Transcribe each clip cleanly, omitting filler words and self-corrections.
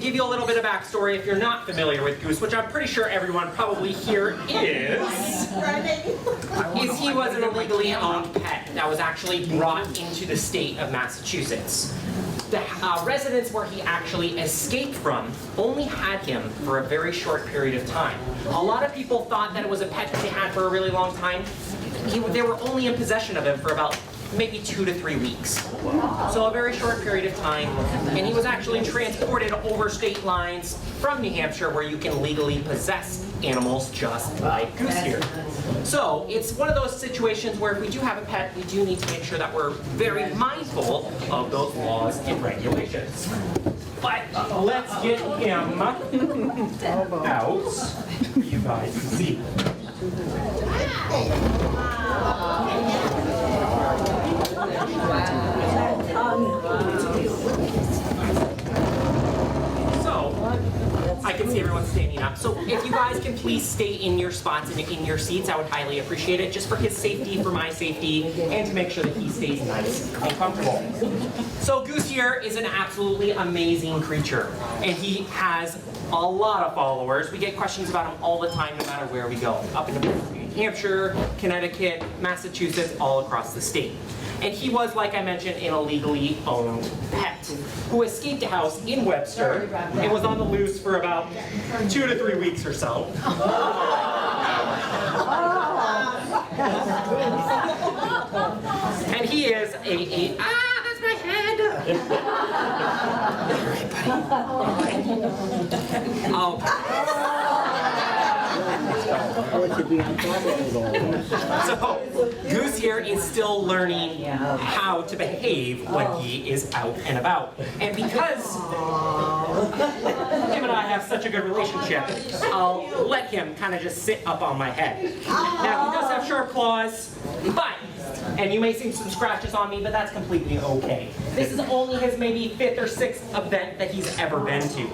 give you a little bit of backstory, if you're not familiar with Goose, which I'm pretty sure everyone probably here is he was an illegally owned pet that was actually brought into the state of Massachusetts. The residence where he actually escaped from only had him for a very short period of time. A lot of people thought that it was a pet that they had for a really long time. They were only in possession of him for about maybe 2 to 3 weeks. So a very short period of time, and he was actually transported over state lines from New Hampshire, where you can legally possess animals just like Goose here. So it's one of those situations where if we do have a pet, we do need to make sure that we're very mindful of those laws and regulations. But let's get him out for you guys to see. So, I can see everyone standing up. So if you guys can please stay in your spots and in your seats, I would highly appreciate it, just for his safety, for my safety, and to make sure that he stays nice and comfortable. So Goose here is an absolutely amazing creature, and he has a lot of followers. We get questions about him all the time, no matter where we go. Up in New Hampshire, Connecticut, Massachusetts, all across the state. And he was, like I mentioned, an illegally owned pet who escaped a house in Webster and was on the loose for about 2 to 3 weeks or so. And he is that's my head! All right, So, Goose here is still learning how to behave when he is out and about. And because him and I have such a good relationship, I'll let him kind of just sit up on my head. Now, he does have sharp claws, and you may see some scratches on me, but that's completely okay. This is only his maybe 5th or 6th event that he's ever been to.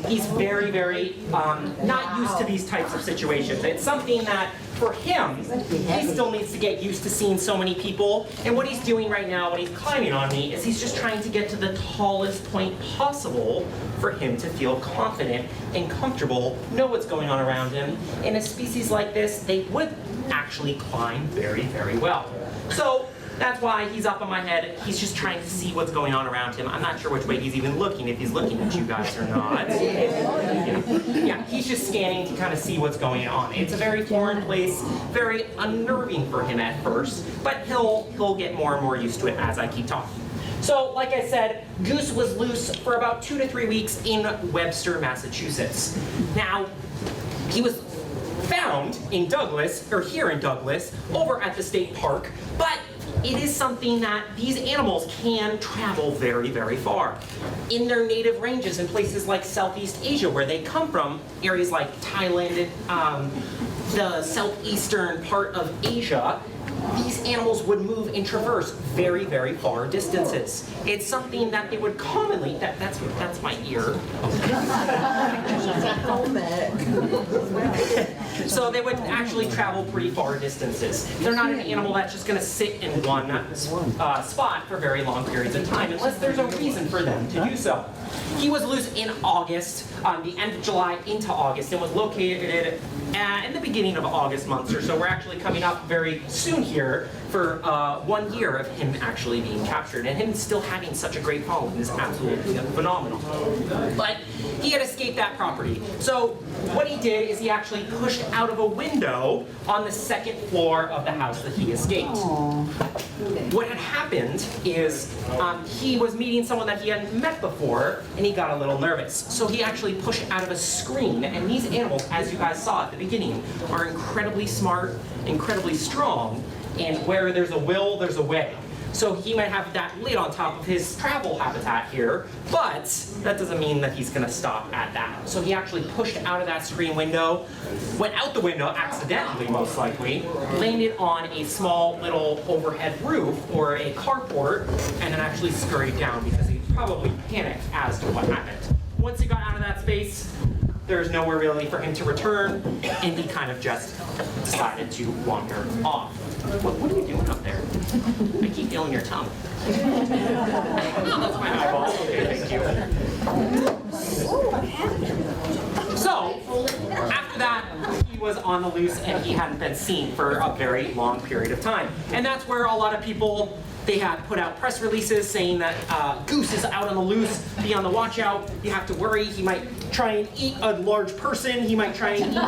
He's very, very not used to these types of situations. It's something that, for him, he still needs to get used to seeing so many people. And what he's doing right now when he's climbing on me is he's just trying to get to the tallest point possible for him to feel confident and comfortable, know what's going on around him. In a species like this, they would actually climb very, very well. So that's why he's up on my head. He's just trying to see what's going on around him. I'm not sure which way he's even looking, if he's looking at you guys or not. Yeah, he's just scanning to kind of see what's going on. It's a very foreign place, very unnerving for him at first, but he'll get more and more used to it as I keep talking. So, like I said, Goose was loose for about 2 to 3 weeks in Webster, Massachusetts. Now, he was found in Douglas, or here in Douglas, over at the state park, but it is something that these animals can travel very, very far. In their native ranges in places like Southeast Asia, where they come from, areas like Thailand and the southeastern part of Asia, these animals would move and traverse very, very far distances. It's something that they would commonly, that's my ear. So they would actually travel pretty far distances. They're not an animal that's just going to sit in one spot for very long periods of time, unless there's a reason for them to do so. He was loose in August, the end of July into August, and was located in the beginning of August months or so. We're actually coming up very soon here for 1 year of him actually being captured, and him still having such a great following is absolutely phenomenal. But he had escaped that property. So what he did is he actually pushed out of a window on the 2nd floor of the house that he escaped. What had happened is he was meeting someone that he hadn't met before, and he got a little nervous. So he actually pushed out of a screen, and these animals, as you guys saw at the beginning, are incredibly smart, incredibly strong, and where there's a will, there's a way. So he might have that lid on top of his travel habitat here, but that doesn't mean that he's going to stop at that. So he actually pushed out of that screen window, went out the window accidentally most likely, landed on a small little overhead roof or a carport, and then actually scurried down because he probably panicked as to what happened. Once he got out of that space, There's nowhere really for him to return, and he kind of just decided to wander off. What are you doing up there? I keep feeling your tongue. Oh, that's my eyeball. Okay, thank you. So, after that, he was on the loose and he hadn't been seen for a very long period of time. And that's where a lot of people, they had put out press releases saying that Goose is out on the loose, be on the watch out, you have to worry, he might try and eat a large person, he might try and eat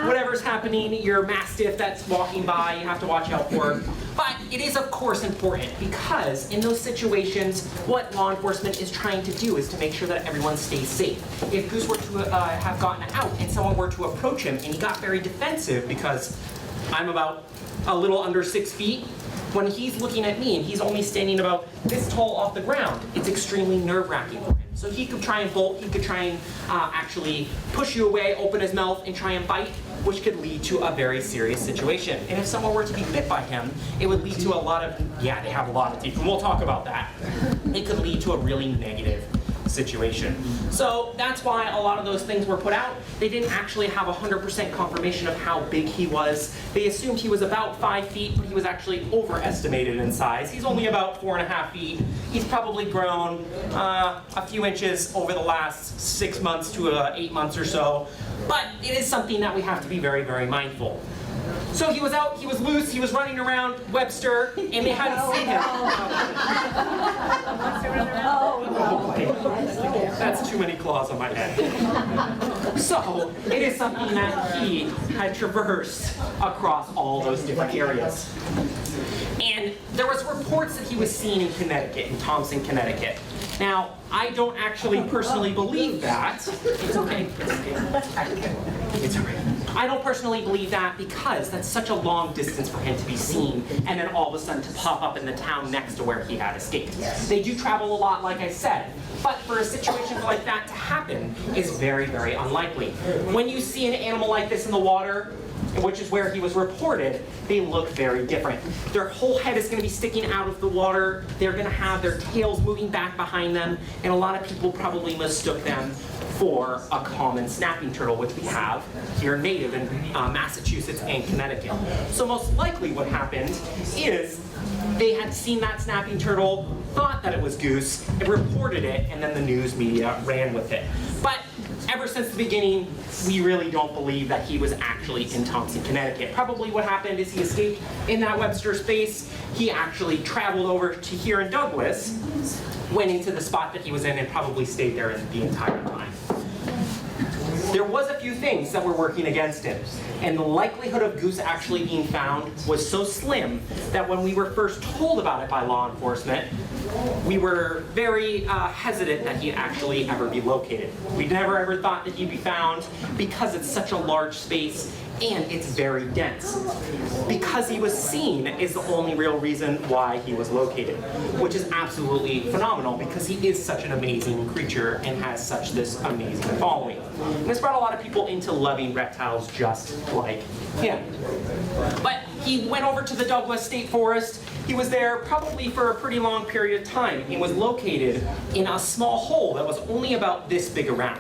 whatever's happening, your mastiff that's walking by, you have to watch out for. But it is of course important because in those situations, what law enforcement is trying to do is to make sure that everyone stays safe. If Goose were to have gotten out and someone were to approach him and he got very defensive because I'm about a little under 6 feet, when he's looking at me and he's only standing about this tall off the ground, it's extremely nerve-wracking for him. So he could try and bolt, he could try and actually push you away, open his mouth and try and bite, which could lead to a very serious situation. And if someone were to be bit by him, it would lead to a lot of, yeah, they have a lot of teeth, and we'll talk about that. It could lead to a really negative situation. So that's why a lot of those things were put out. They didn't actually have 100% confirmation of how big he was. They assumed he was about 5 feet, but he was actually overestimated in size. He's only about 4.5 feet. He's probably grown a few inches over the last 6 months to 8 months or so. But it is something that we have to be very, very mindful. So he was out, he was loose, he was running around Webster, and they hadn't seen him. That's too many claws on my head. So it is something that he had traversed across all those different areas. And there was reports that he was seen in Connecticut, in Thompson, Connecticut. Now, I don't actually personally believe that. It's okay. It's all right. I don't personally believe that because that's such a long distance for him to be seen and then all of a sudden to pop up in the town next to where he had escaped. They do travel a lot, like I said, but for a situation like that to happen is very, very unlikely. When you see an animal like this in the water, which is where he was reported, they look very different. Their whole head is going to be sticking out of the water. They're going to have their tails moving back behind them, and a lot of people probably mistook them for a common snapping turtle, which we have here native in Massachusetts and Connecticut. So most likely what happened is they had seen that snapping turtle, thought that it was Goose, and reported it, and then the news media ran with it. But ever since the beginning, we really don't believe that he was actually in Thompson, Connecticut. Probably what happened is he escaped in that Webster space. He actually traveled over to here in Douglas, went into the spot that he was in, and probably stayed there the entire time. There was a few things that were working against him, and the likelihood of Goose actually being found was so slim that when we were first told about it by law enforcement, we were very hesitant that he'd actually ever be located. We never ever thought that he'd be found because it's such a large space and it's very dense. Because he was seen is the only real reason why he was located, which is absolutely phenomenal because he is such an amazing creature and has such this amazing following. And this brought a lot of people into loving reptiles just like him. But he went over to the Douglas State Forest. He was there probably for a pretty long period of time and was located in a small hole that was only about this big around.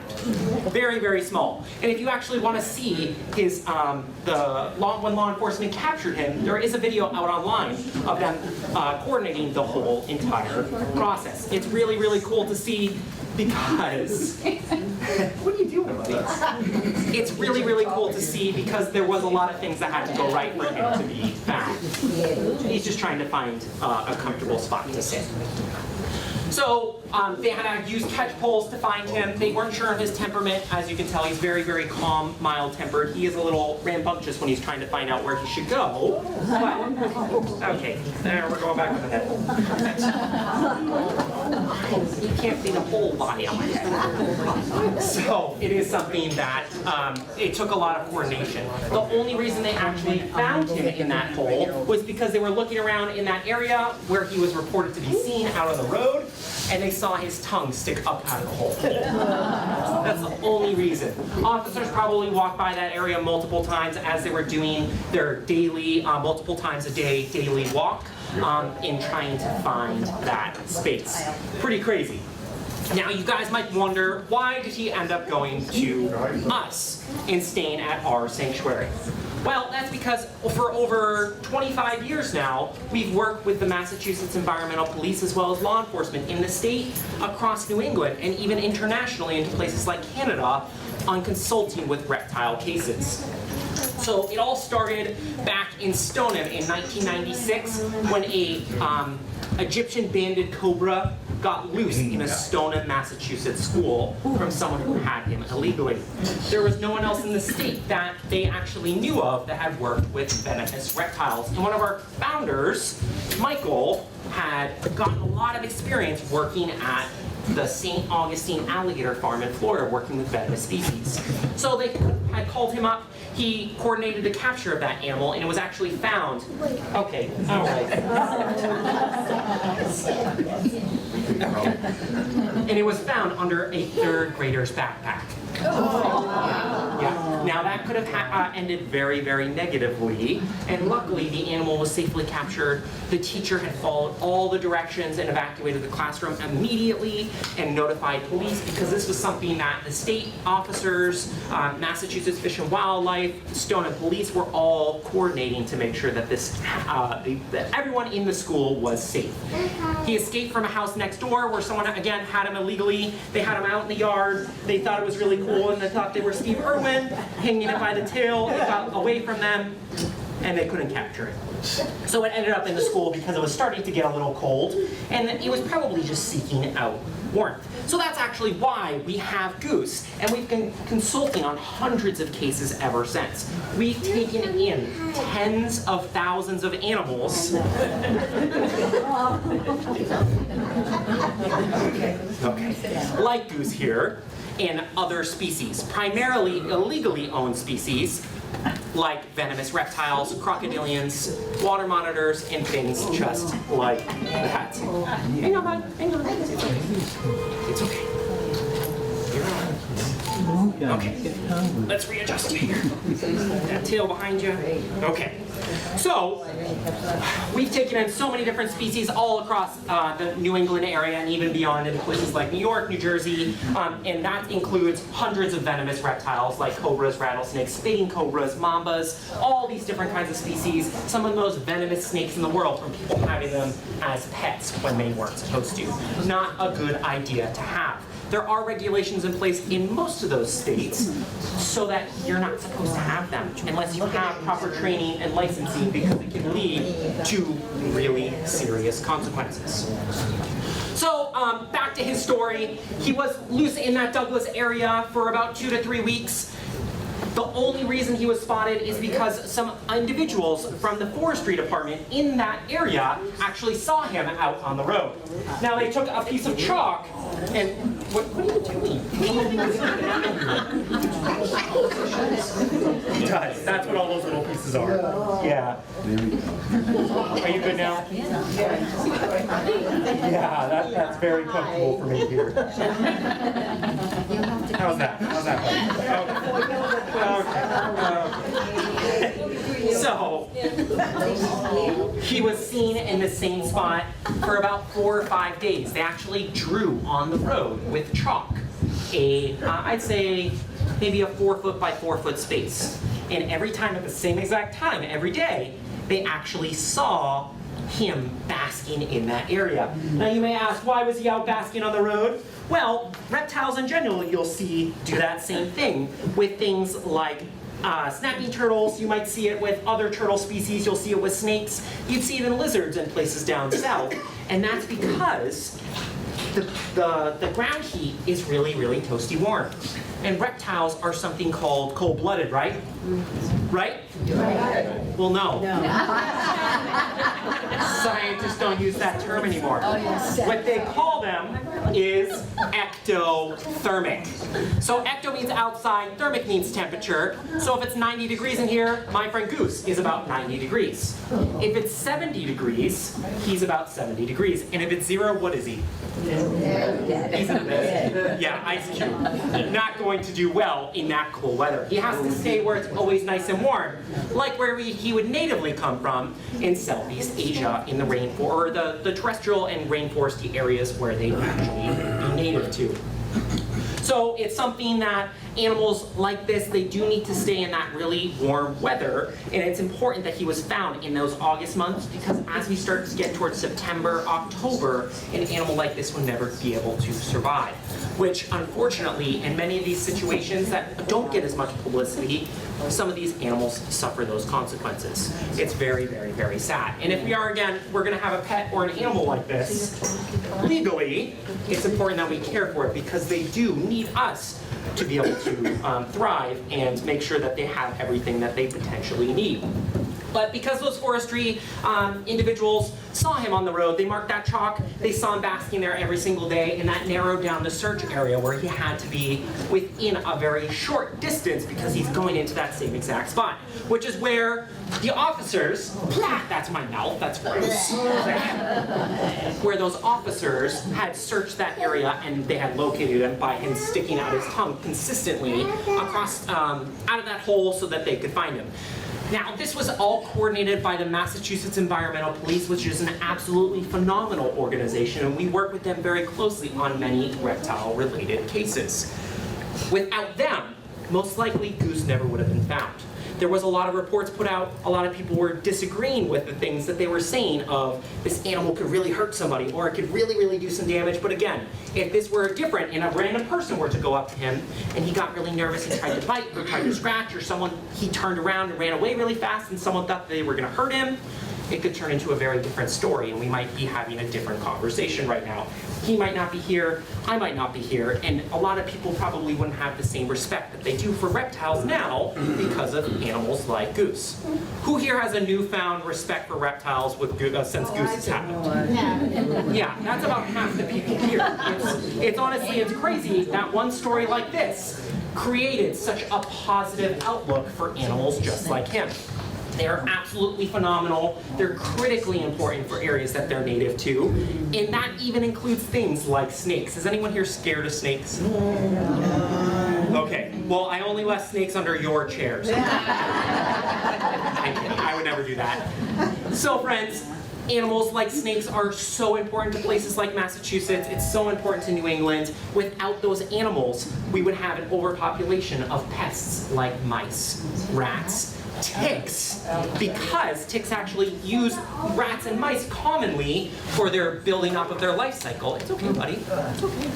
Very, very small. And if you actually want to see his, when law enforcement captured him, there is a video out online of them coordinating the whole entire process. It's really, really cool to see because, what are you doing, buddy? It's really, really cool to see because there was a lot of things that had to go right for him to be found. He's just trying to find a comfortable spot to sit. So they had to use catch poles to find him. They weren't sure of his temperament. As you can tell, he's very, very calm, mild-tempered. He is a little rambunctious when he's trying to find out where he should go. But, okay, there, we're going back to the head. You can't see the whole body on my head. So it is something that it took a lot of coordination. The only reason they actually found him in that hole was because they were looking around in that area where he was reported to be seen out on the road, and they saw his tongue stick up out of the hole. That's the only reason. Officers probably walked by that area multiple times as they were doing their daily, multiple times a day, daily walk in trying to find that space. Pretty crazy. Now you guys might wonder, why did he end up going to us and staying at our sanctuary? Well, that's because for over 25 years now, we've worked with the Massachusetts Environmental Police as well as law enforcement in the state, across New England, and even internationally into places like Canada on consulting with reptile cases. So it all started back in Stoneham in 1996 when a Egyptian banded cobra got loose in a Stoneham, Massachusetts school from someone who had him illegally. There was no one else in the state that they actually knew of that had worked with venomous reptiles. And one of our founders, Michael, had gotten a lot of experience working at the St. Augustine alligator farm in Florida, working with venomous species. So they had called him up. He coordinated the capture of that animal, and it was actually found. Okay, all right. And it was found under a third grader's backpack. Yeah. Now that could have ended very, very negatively, and luckily the animal was safely captured. The teacher had followed all the directions and evacuated the classroom immediately and notified police, because this was something that the state officers, Massachusetts Fish and Wildlife, Stoneham Police were all coordinating to make sure that this, that everyone in the school was safe. He escaped from a house next door where someone again had him illegally. They had him out in the yard. They thought it was really cool, and they thought they were Steve Irwin, hanging it by the tail. It got away from them, and they couldn't capture it. So it ended up in the school because it was starting to get a little cold, and it was probably just seeking out warmth. So that's actually why we have Goose, and we've been consulting on hundreds of cases ever since. We've taken in tens of thousands of animals. Okay. Like Goose here, and other species, primarily illegally owned species, like venomous reptiles, crocodilians, water monitors, and things just like that. Hang on, bud. Hang on. It's okay. It's okay. You're all right. Okay. Let's readjust you here. That tail behind you. Okay. So, we've taken in so many different species all across the New England area and even beyond into places like New York, New Jersey, and that includes hundreds of venomous reptiles like cobras, rattlesnakes, spitting cobras, mambas, all these different kinds of species, some of the most venomous snakes in the world from people having them as pets when they weren't supposed to. Not a good idea to have. There are regulations in place in most of those states so that you're not supposed to have them unless you have proper training and licensing, because it can lead to really serious consequences. So back to his story. He was loose in that Douglas area for about 2 to 3 weeks. The only reason he was spotted is because some individuals from the forestry department in that area actually saw him out on the road. Now they took a piece of chalk and, what are you doing? He does. That's what all those little pieces are. Yeah. Are you good now? Yeah, that's very comfortable for me here. How's that? How's that? Okay. So, he was seen in the same spot for about 4 or 5 days. They actually drew on the road with chalk I'd say maybe a 4 foot by 4 foot space. And every time at the same exact time, every day, they actually saw him basking in that area. Now you may ask, why was he out basking on the road? Well, reptiles in general, you'll see do that same thing with things like snapping turtles. You might see it with other turtle species. You'll see it with snakes. You'd see it in lizards in places down south. And that's because the ground heat is really, really toasty warm. And reptiles are something called cold-blooded, right? Right? Well, no. Scientists don't use that term anymore. What they call them is ectothermic. So ecto means outside, thermic means temperature. So if it's 90 degrees in here, my friend Goose is about 90 degrees. If it's 70 degrees, he's about 70 degrees. And if it's 0, what is he? He's in the yeah, ice cube. Not going to do well in that cool weather. He has to stay where it's always nice and and warm, like where he would natively come from in Southeast Asia, in the rainforest, or the terrestrial and rainforesty areas where they'd actually be native to. So it's something that animals like this, they do need to stay in that really warm weather, and it's important that he was found in those August months, because as we start to get towards September, October, an animal like this would never be able to survive. Which, unfortunately, in many of these situations that don't get as much publicity, some of these animals suffer those consequences. It's very, very, very sad. And if we're going to have a pet or an animal like this, legally, it's important that we care for it, because they do need us to be able to thrive and make sure that they have everything that they potentially need. But because those forestry individuals saw him on the road, they marked that chalk, they saw him basking there every single day, and that narrowed down the search area where he had to be within a very short distance, because he's going into that same exact spot, which is where the officers, that's my mouth, that's gross, where those officers had searched that area, and they had located him by him sticking out his tongue consistently across, out of that hole so that they could find him. Now, this was all coordinated by the Massachusetts Environmental Police, which is an absolutely phenomenal organization, and we work with them very closely on many reptile-related cases. Without them, most likely Goose never would have been found. There was a lot of reports put out, a lot of people were disagreeing with the things that they were saying of this animal could really hurt somebody, or it could really, really do some damage. But again, if this were different and a random person were to go up to him and he got really nervous and tried to bite or tried to scratch, or he turned around and ran away really fast and someone thought they were going to hurt him, it could turn into a very different story, and we might be having a different conversation right now. He might not be here, I might not be here, and a lot of people probably wouldn't have the same respect that they do for reptiles now because of animals like Goose. Who here has a newfound respect for reptiles with since Goose has happened? Yeah, that's about half the people here. It's honestly, it's crazy that one story like this created such a positive outlook for animals just like him. They're absolutely phenomenal. They're critically important for areas that they're native to. And that even includes things like snakes. Is anyone here scared of snakes? Okay, well, I only left snakes under your chairs. I would never do that. So friends, animals like snakes are so important to places like Massachusetts. It's so important to New England. Without those animals, we would have an overpopulation of pests like mice, rats, ticks, because ticks actually use rats and mice commonly for their building up of their life cycle. It's okay, buddy. It's okay.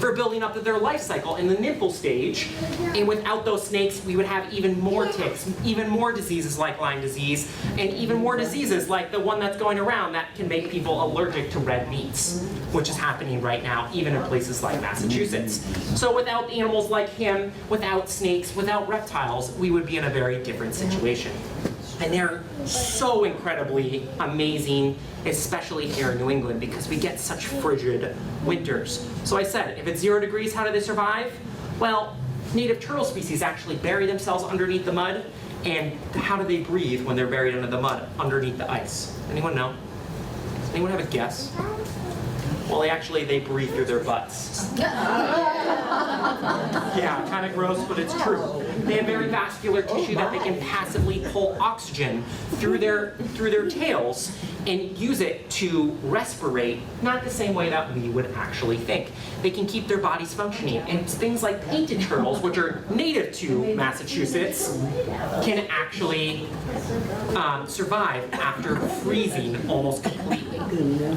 For building up of their life cycle in the nymphal stage. And without those snakes, we would have even more ticks, even more diseases like Lyme disease, and even more diseases like the one that's going around that can make people allergic to red meats, which is happening right now, even in places like Massachusetts. So without animals like him, without snakes, without reptiles, we would be in a very different situation. And they're so incredibly amazing, especially here in New England, because we get such frigid winters. So I said, if it's 0 degrees, how do they survive? Well, native turtle species actually bury themselves underneath the mud, and how do they breathe when they're buried under the mud, underneath the ice? Anyone know? Does anyone have a guess? Well, they breathe through their butts. Yeah, kind of gross, but it's true. They have very vascular tissue that they can passively pull oxygen through their tails and use it to respirate, not the same way that we would actually think. They can keep their bodies functioning, and things like painted turtles, which are native to Massachusetts, can actually survive after freezing almost completely.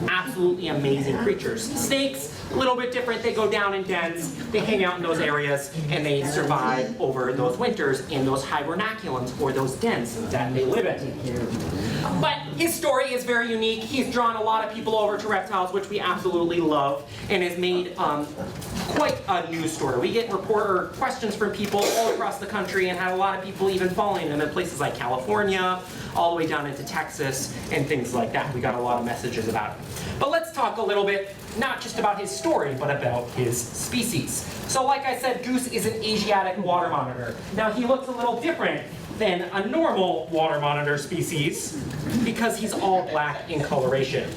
Absolutely amazing creatures. Snakes, a little bit different. They go down in dens, they hang out in those areas, and they survive over those winters in those hibernaculums, or those dens that they live in. But his story is very unique. He's drawn a lot of people over to reptiles, which we absolutely love, and has made quite a news story. We get questions from people all across the country, and had a lot of people even following him in places like California, all the way down into Texas, and things like that. We got a lot of messages about it. But let's talk a little bit, not just about his story, but about his species. So like I said, Goose is an Asiatic water monitor. Now he looks a little different than a normal water monitor species because he's all black in coloration.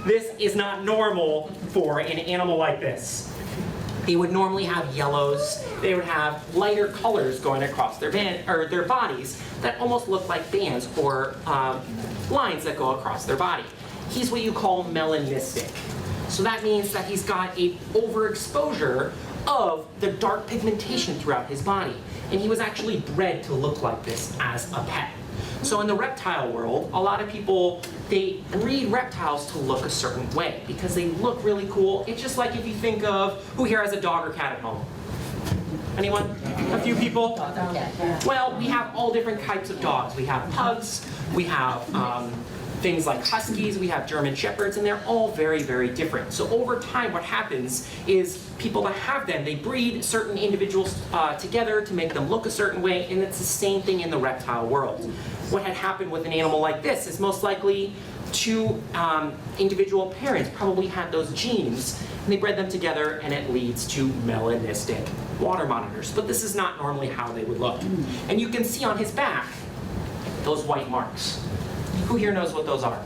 This is not normal for an animal like this. They would normally have yellows. They would have lighter colors going across their bodies that almost look like bands or lines that go across their body. He's what you call melanistic. So that means that he's got a overexposure of the dark pigmentation throughout his body. And he was actually bred to look like this as a pet. So in the reptile world, a lot of people, they breed reptiles to look a certain way because they look really cool. It's just like if you think of, who here has a dog or cat at home? Anyone? A few people? Well, we have all different types of dogs. We have pugs, we have things like huskies, we have German shepherds, and they're all very, very different. So over time, what happens is people that have them, they breed certain individuals together to make them look a certain way, and it's the same thing in the reptile world. What had happened with an animal like this is most likely two individual parents probably had those genes, and they bred them together, and it leads to melanistic water monitors. But this is not normally how they would look. And you can see on his back those white marks. Who here knows what those are?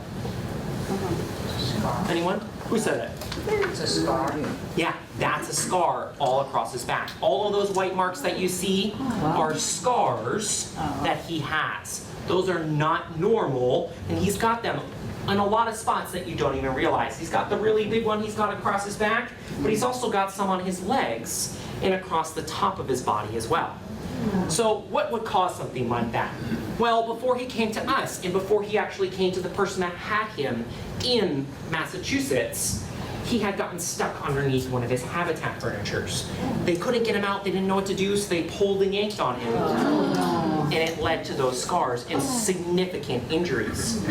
Anyone? Who said it? It's a scar. Yeah, that's a scar all across his back. All of those white marks that you see are scars that he has. Those are not normal, and he's got them in a lot of spots that you don't even realize. He's got the really big one he's got across his back, but he's also got some on his legs and across the top of his body as well. So what would cause something like that? Well, before he came to us, and before he actually came to the person that had him in Massachusetts, he had gotten stuck underneath one of his habitat furnitures. They couldn't get him out, they didn't know what to do, so they pulled and yanked on him. And it led to those scars and significant injuries.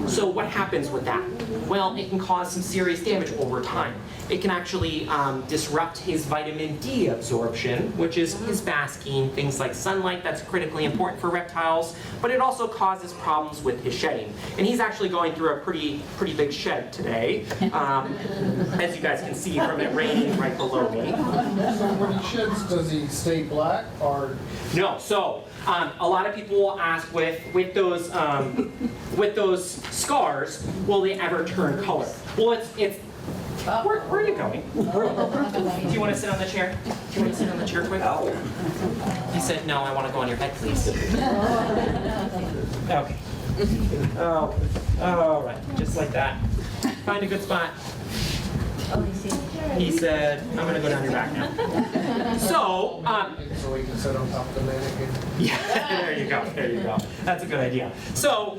So what happens with that? Well, it can cause some serious damage over time. It can actually disrupt his vitamin D absorption, which is his basking, things like sunlight, that's critically important for reptiles, but it also causes problems with his shedding. And he's actually going through a pretty big shed today, as you guys can see from it raining right below me. So when he sheds, does he stay black or? No, so a lot of people will ask with those scars, will they ever turn color? Well, it's where are you going? Do you want to sit on the chair? Do you want to sit on the chair quick? He said, no, I want to go on your bed, please. Okay. Oh, all right, just like that. Find a good spot. He said, I'm going to go down your back now. So, So he can sit on top of the mannequin? yeah, there you go. That's a good idea. So,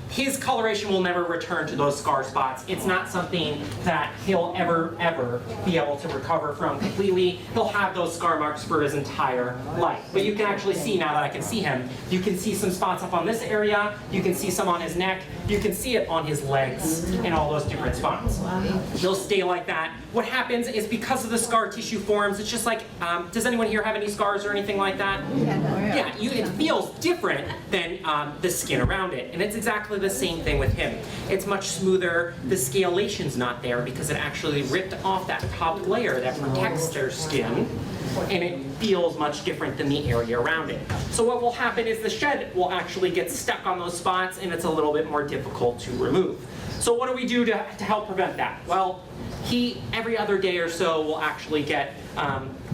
his coloration will never return to those scar spots. It's not something that he'll ever be able to recover from completely. He'll have those scar marks for his entire life. But you can actually see, now that I can see him, you can see some spots up on this area, you can see some on his neck, you can see it on his legs, and all those different spots. He'll stay like that. What happens is because of the scar tissue forms, it's just like, does anyone here have any scars or anything like that? Yeah, it feels different than the skin around it, and it's exactly the same thing with him. It's much smoother. The scalation's not there because it actually ripped off that top layer that protects their skin, and it feels much different than the area around it. So what will happen is the shed will actually get stuck on those spots, and it's a little bit more difficult to remove. So what do we do to help prevent that? Well, he, every other day or so, will actually get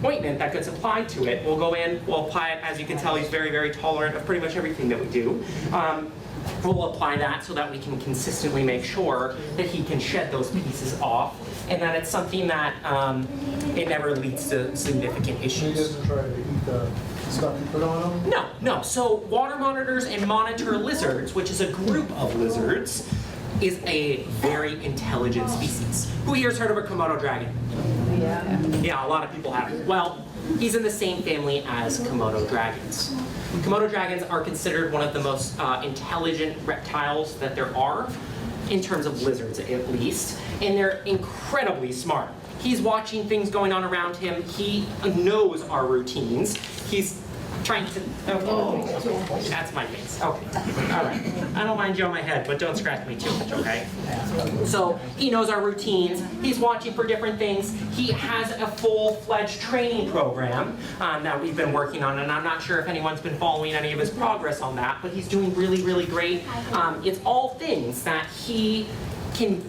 ointment that gets applied to it. We'll go in, we'll apply it. As you can tell, he's very tolerant of pretty much everything that we do. We'll apply that so that we can consistently make sure that he can shed those pieces off, and that it's something that it never leads to significant He issues. doesn't try to eat the stuff you put on him? No. So water monitors and monitor lizards, which is a group of lizards, is a very intelligent species. Who here's heard of a Komodo dragon? Yeah, a lot of people have. Well, he's in the same family as Komodo dragons. Komodo dragons are considered one of the most intelligent reptiles that there are, in terms of lizards at least, and they're incredibly smart. He's watching things going on around him. He knows our routines. He's trying to, oh, that's my face. Okay, all right. I don't mind you on my head, but don't scratch me too much, okay? So he knows our routines. He's watching for different things. He has a full-fledged training program that we've been working on, and I'm not sure if anyone's been following any of his progress on that, but he's doing really great. It's all things that he can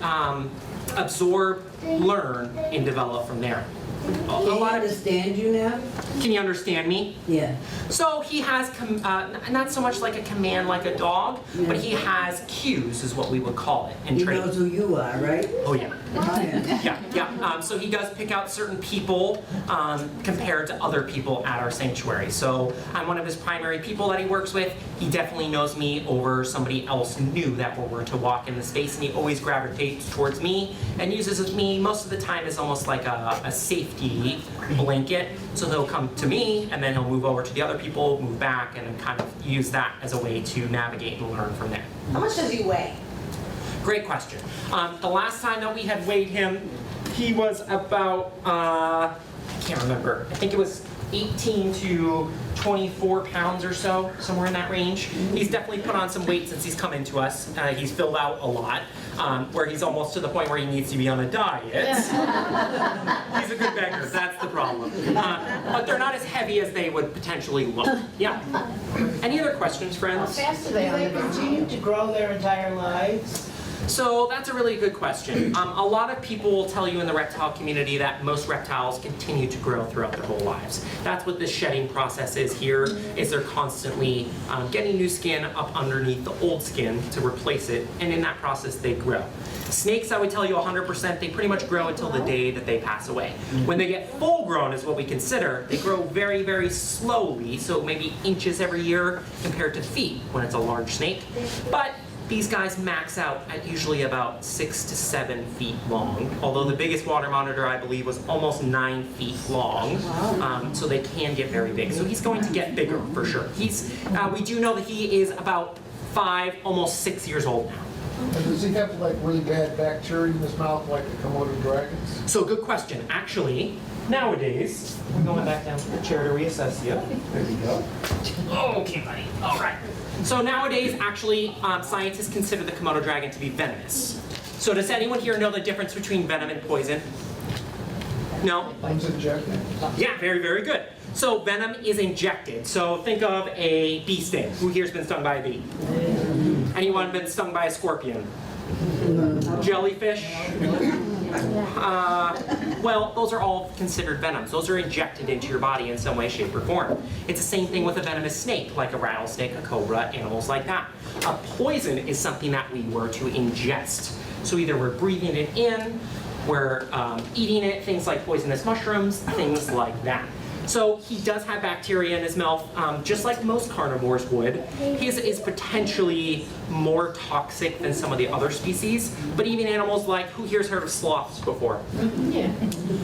absorb, learn, and develop from there. a Can he lot of. understand you now? Can you understand me? Yeah. So he has, not so much like a command like a dog, but he has cues is what we would call it in He training. knows who you are, right? Oh yeah. Oh, yeah. Yeah. So he does pick out certain people compared to other people at our sanctuary. So I'm one of his primary people that he works with. He definitely knows me over somebody else new that were to walk in the space, and he always gravitates towards me and uses me most of the time as almost like a safety blanket. So he'll come to me, and then he'll move over to the other people, move back, and then kind of use that as a way to navigate and learn from there. How much does he weigh? Great question. The last time that we had weighed him, he was about, I can't remember, I think it was 18 to 24 pounds or so, somewhere in that range. He's definitely put on some weight since he's come into us. He's filled out a lot, where he's almost to the point where he needs to be on a diet. He's a good beggar, that's the problem. But they're not as heavy as they would potentially look. Yeah. Any other questions, How friends? fast do they continue to grow their entire lives? So that's a really good question. A lot of people will tell you in the reptile community that most reptiles continue to grow throughout their whole lives. That's what this shedding process is here, is they're constantly getting new skin up underneath the old skin to replace it, and in that process they grow. Snakes, I would tell you 100%, they pretty much grow until the day that they pass away. When they get full grown is what we consider, they grow very, very slowly, so maybe inches every year compared to feet when it's a large snake. But these guys max out at usually about 6 to 7 feet long, although the biggest water monitor I believe was almost 9 feet long, so they can get very big. So he's going to get bigger for sure. We do know that he is about 5, almost 6 years old now. And does he have like really bad bacteria in his mouth like the Komodo dragons? So good question. Actually, nowadays, we're going back down to the chair to reassess you. There you go. Okay, buddy. All right. So nowadays, actually, scientists consider the Komodo dragon to be venomous. So does anyone here know the difference between venom and poison? No? One's injected. Yeah, very, very good. So venom is injected. So think of a bee sting. Who here's been stung by a bee? Anyone been stung by a scorpion? Jellyfish? Well, those are all considered venoms. Those are injected into your body in some way, shape, or form. It's the same thing with a venomous snake, like a rattlesnake, a cobra, animals like that. A poison is something that we were to ingest. So either we're breathing it in, we're eating it, things like poisonous mushrooms, things like that. So he does have bacteria in his mouth, just like most carnivores would. His is potentially more toxic than some of the other species, but even animals like, who here's heard of sloths before? Yeah.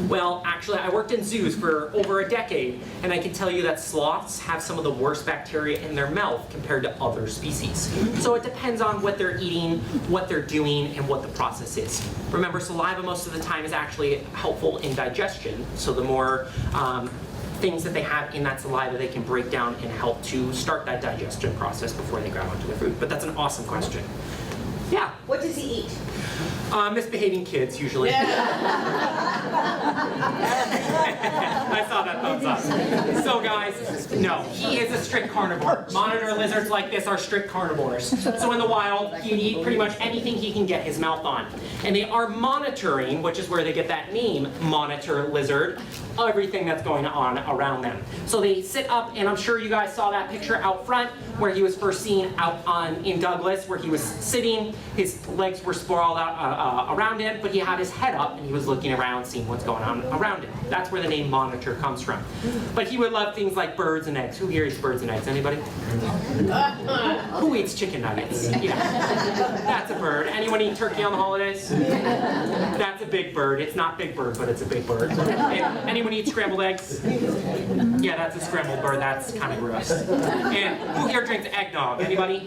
Well, actually, I worked in zoos for over a decade, and I can tell you that sloths have some of the worst bacteria in their mouth compared to other species. So it depends on what they're eating, what they're doing, and what the process is. Remember, saliva most of the time is actually helpful in digestion, so the more things that they have in that saliva they can break down and help to start that digestion process before they grab onto the food. But that's an awesome question. Yeah. What does he eat? Misbehaving kids, usually. I saw that thumbs up. So guys, no, he is a strict carnivore. Monitor lizards like this are strict carnivores. So in the wild, he'd eat pretty much anything he can get his mouth on. And they are monitoring, which is where they get that name, monitor lizard, everything that's going on around them. So they sit up, and I'm sure you guys saw that picture out front where he was first seen out in Douglas, where he was sitting, his legs were sprawled out around him, but he had his head up and he was looking around, seeing what's going on around him. That's where the name monitor comes from. But he would love things like birds and eggs. Who here eats birds and eggs? Anybody? Who eats chicken nuggets? Yeah, that's a bird. Anyone eat turkey on the holidays? That's a big bird. It's not Big Bird, but it's a big bird. Anyone eat scrambled eggs? Yeah, that's a scrambled bird. That's kind of gross. And who here drinks eggnog? Anybody?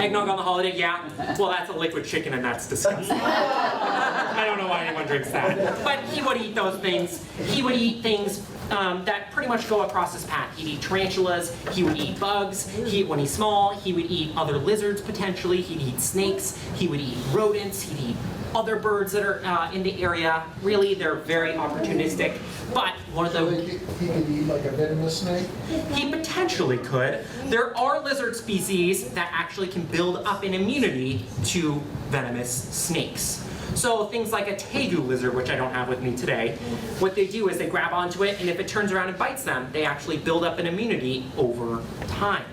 Eggnog on the holiday? Yeah. Well, that's a liquid chicken, and that's disgusting. I don't know why anyone drinks that. But he would eat those things. He would eat things that pretty much go across his path. He'd eat tarantulas, he would eat bugs, when he's small, he would eat other lizards potentially, he'd eat snakes, he would eat rodents, he'd eat other birds that are in the area. Really, they're very opportunistic. But one of So the... he could eat like a venomous snake? He potentially could. There are lizard species that actually can build up an immunity to venomous snakes. So things like a tegu lizard, which I don't have with me today, what they do is they grab onto it, and if it turns around and bites them, they actually build up an immunity over time.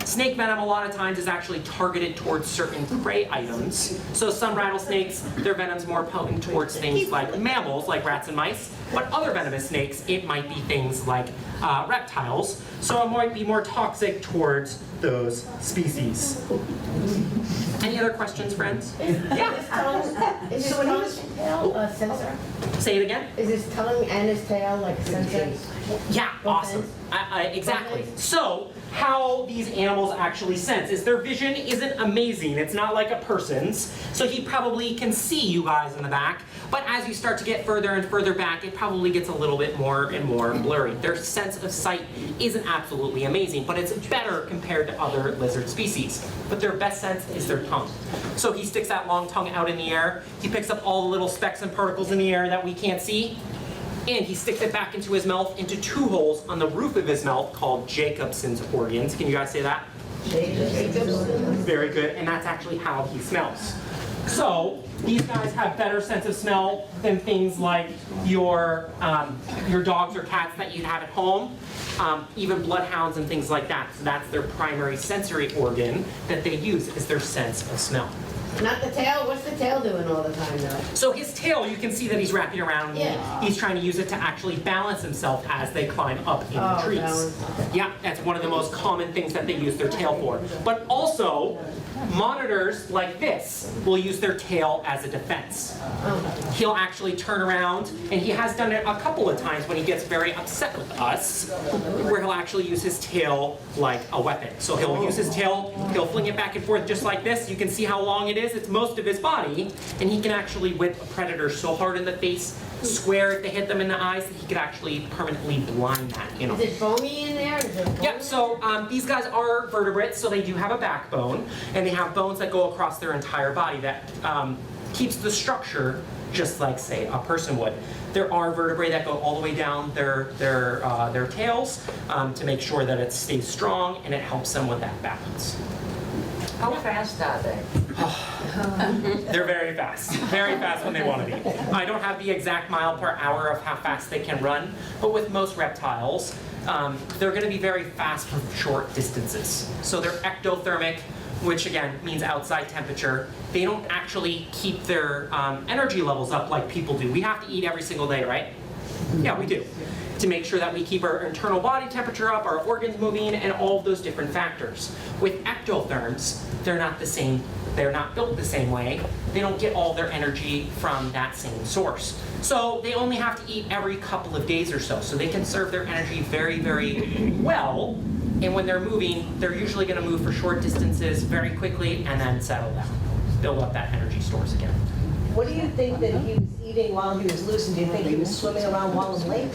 Snake venom a lot of times is actually targeted towards certain prey items. So some rattlesnakes, their venom's more potent towards things like mammals, like rats and mice, but other venomous snakes, it might be things like reptiles, so it might be more toxic towards those species. Any other questions, friends? Yeah. Is his tongue and tail a sensor? Say it again. Is his tongue and his tail like sensors? Yeah, awesome. Exactly. So, how these animals actually sense is their vision isn't amazing. It's not like a person's. So he probably can see you guys in the back, but as you start to get further and further back, it probably gets a little bit more and more blurry. Their sense of sight isn't absolutely amazing, but it's better compared to other lizard species. But their best sense is their tongue. So he sticks that long tongue out in the air. He picks up all the little specks and particles in the air that we can't see, and he sticks it back into his mouth into 2 holes on the roof of his mouth called Jacobson's organs. Can you guys say that? Very good, and that's actually how he smells. So these guys have better sense of smell than things like your dogs or cats that you'd have at home, even bloodhounds and things like that. So that's their primary sensory organ that they use, is their sense of smell. Not the tail? What's the tail doing all the time though? So his tail, you can see that he's wrapping around. Yeah. He's trying to use it to actually balance himself as they climb up in the trees. Balance. Yeah, that's one of the most common things that they use their tail for. But also, monitors like this will use their tail as a defense. He'll actually turn around, and he has done it a couple of times when he gets very upset with us, where he'll actually use his tail like a weapon. So he'll use his tail, he'll fling it back and forth just like this. You can see how long it is. It's most of his body, and he can actually whip a predator so hard in the face, square if they hit them in the eyes, that he could actually permanently blind that animal. Is it bony in there? Is it bony? Yep, so these guys are vertebrates, so they do have a backbone, and they have bones that go across their entire body that keeps the structure just like, say, a person would. There are vertebrae that go all the way down their tails to make sure that it stays strong, and it helps them with that balance. How fast are they? They're very fast when they want to be. I don't have the exact mile per hour of how fast they can run, but with most reptiles, they're going to be very fast for short distances. So they're ectothermic, which again means outside temperature. They don't actually keep their energy levels up like people do. We have to eat every single day, right? Yeah, we do. To make sure that we keep our internal body temperature up, our organs moving, and all of those different factors. With ectotherms, they're not the same. They're not built the same way. They don't get all their energy from that same source. So they only have to eat every couple of days or so. So they conserve their energy very, very well. And when they're moving, they're usually going to move for short distances very quickly and then settle down, build up that energy stores again. What do you think that he was eating while he was loose, and do you think he was swimming around Wallen Lake?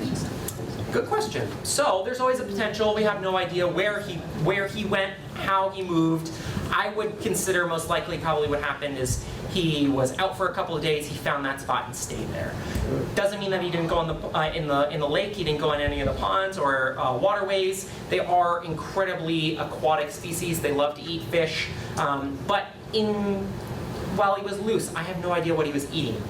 Good question. So there's always a potential. We have no idea where he went, how he moved. I would consider most likely probably what happened is he was out for a couple of days. He found that spot and stayed there. Doesn't mean that he didn't go in the lake. He didn't go in any of the ponds or waterways. They are incredibly aquatic species. They love to eat fish. But while he was loose, I have no idea what he was eating.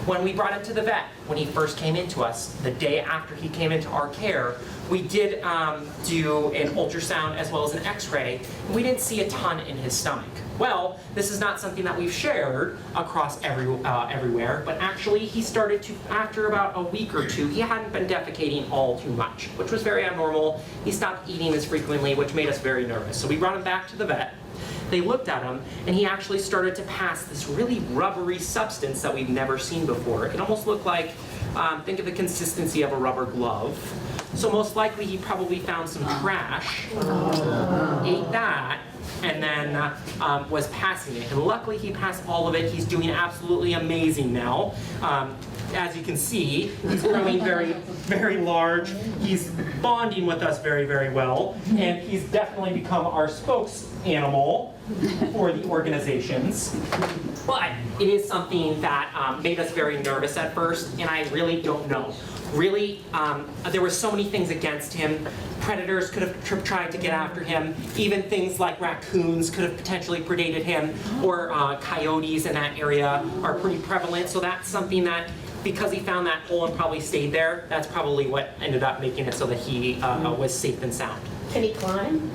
When we brought him to the vet, when he first came into us, the day after he came into our care, we did do an ultrasound as well as an x-ray, and we didn't see a ton in his stomach. Well, this is not something that we've shared across everywhere, but actually he started to, after about a week or two, he hadn't been defecating all too much, which was very abnormal. He stopped eating as frequently, which made us very nervous. So we brought him back to the vet. They looked at him, and he actually started to pass this really rubbery substance that we've never seen before. It almost looked like, think of the consistency of a rubber glove. So most likely he probably found some trash, ate that, and then was passing it. And luckily he passed all of it. He's doing absolutely amazing now. As you can see, he's growing very, very large. He's bonding with us very, very well. And he's definitely become our animal for the organizations. But it is something that made us very nervous at first, and I really don't know. Really, there were so many things against him. Predators could have tried to get after him. Even things like raccoons could have potentially predated him, or coyotes in that area are pretty prevalent. So that's something that, because he found that hole and probably stayed there, that's probably what ended up making it so that he was safe and sound. Can he climb?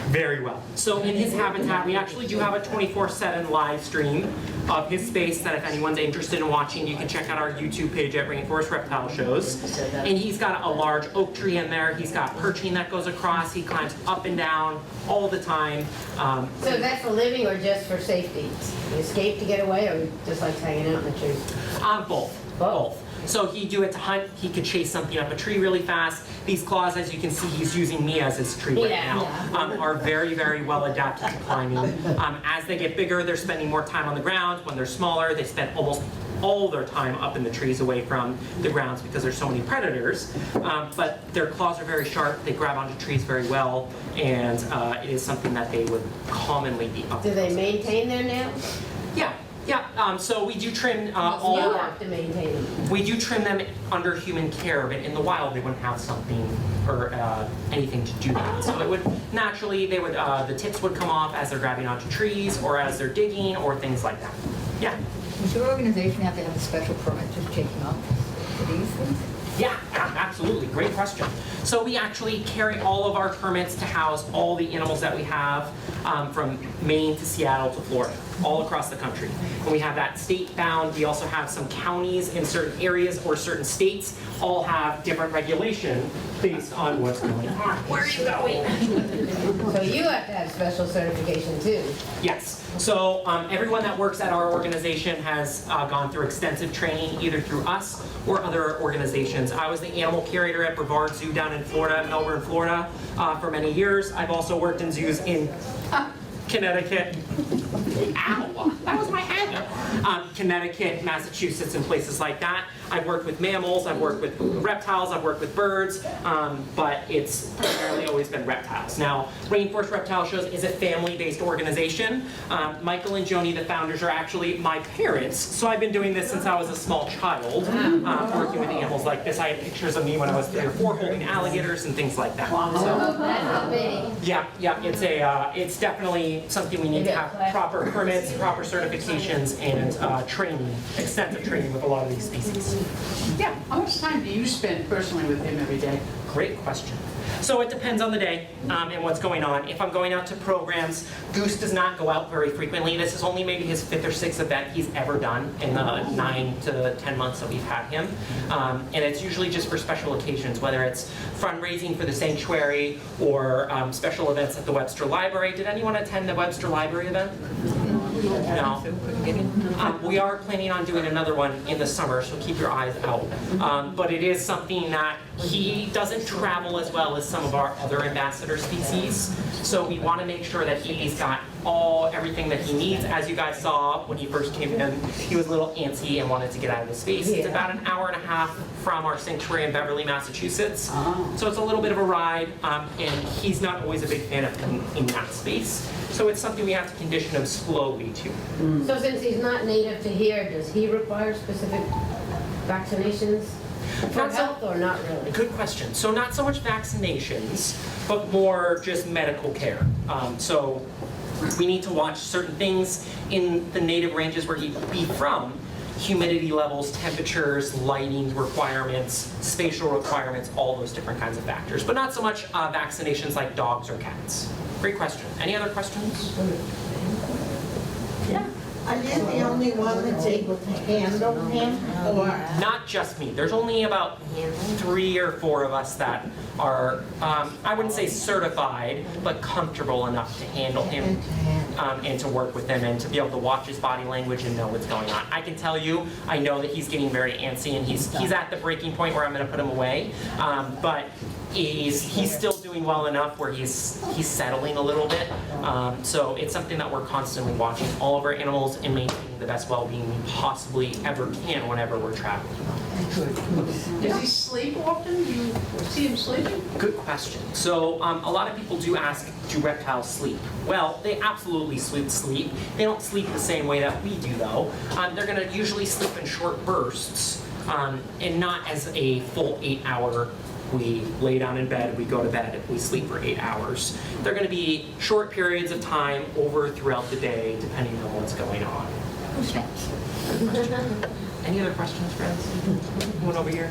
Very well. So in his habitat, we actually do have a 24/7 live stream of his space that if anyone's interested in watching, you can check out our YouTube page at Rainforest Reptile Shows. And he's got a large oak tree in there. He's got perching that goes across. He climbs up and down all the time. So that's for living or just for safety? You escape to get away or just like hanging out in the trees? Both. So he'd do it to hunt. He could chase something up a tree really fast. These claws, as you can see, he's using me as his tree right now, are very, very well adapted to climbing. As they get bigger, they're spending more time on the ground. When they're smaller, they spend almost all their time up in the trees away from the grounds because there's so many predators. But their claws are very sharp. They grab onto trees very well, and it is something that they would commonly be up. Do they maintain their nails? Yeah, so we do trim You all of our... have to maintain them. We do trim them under human care, but in the wild they wouldn't have something or anything to do that. So it would naturally, they would the tips would come off as they're grabbing onto trees or as they're digging or things like that. Yeah. Does your organization have to have a special permit to take them up for these things? Yeah, absolutely. Great question. So we actually carry all of our permits to house all the animals that we have from Maine to Seattle to Florida, all across the country. And we have that state bound. We also have some counties in certain areas or certain states all have different regulation based on what's going on. Where are you going? So you have to have special certification too. Yes. So everyone that works at our organization has gone through extensive training, either through us or other organizations. I was the animal curator at Brevard Zoo down in Florida, Melbourne, Florida, for many years. I've also worked in zoos in Connecticut. Ow, that was my head. Connecticut, Massachusetts, and places like that. I've worked with mammals, I've worked with reptiles, I've worked with birds, but it's primarily always been reptiles. Now, Rainforest Reptile Shows is a family-based organization. Michael and Joni, the founders, are actually my parents, so I've been doing this since I was a small child, working with animals like this. I have pictures of me when I was 3 or 4 holding alligators and things like that. So, That's big. yeah, it's definitely something we need to have proper permits, proper certifications, and training, extensive training with a lot of these species. Yeah, How much time do you spend personally with him every day? great question. So it depends on the day and what's going on. If I'm going out to programs, Goose does not go out very frequently. This is only maybe his 5th or 6th event he's ever done in the 9 to 10 months that we've had him. And it's usually just for special occasions, whether it's fundraising for the sanctuary or special events at the Webster Library. Did anyone attend the Webster Library event? No. We are planning on doing another one in the summer, so keep your eyes out. But it is something that he doesn't travel as well as some of our other ambassador species. So we want to make sure that he's got everything that he needs. As you guys saw when he first came in, he was a little antsy and wanted to get out of the space. It's about an hour and a half from our sanctuary in Beverly, Massachusetts. So it's a little bit of a ride, and he's not always a big fan of being in that space. So it's something we have to condition him slowly to. So since he's not native to here, does he require specific vaccinations for Not so- health or not really? Good question. So not so much vaccinations, but more just medical care. So we need to watch certain things in the native ranges where he'd be from. Humidity levels, temperatures, lighting requirements, spatial requirements, all those different kinds of factors. But not so much vaccinations like dogs or cats. Great question. Any other questions? Yeah. Are you the only one that's able to handle him, or? Not just me. There's only about 3 or 4 of us that are, I wouldn't say certified, but comfortable enough to handle him and to work with him and to be able to watch his body language and know what's going on. I can tell you, I know that he's getting very antsy and he's at the breaking point where I'm going to put him away, but he's still doing well enough where he's settling a little bit. So it's something that we're constantly watching all of our animals and maintaining the best well-being we possibly ever can whenever we're traveling. Does he sleep often? Do you see him sleeping? Good question. So a lot of people do ask, do reptiles sleep? Well, they absolutely sleep. They don't sleep the same way that we do though. They're gonna usually sleep in short bursts and not as a full 8-hour, we lay down in bed, we go to bed, we sleep for 8 hours. They're gonna be short periods of time over throughout the day depending on what's going on. Any other questions, friends? One over here.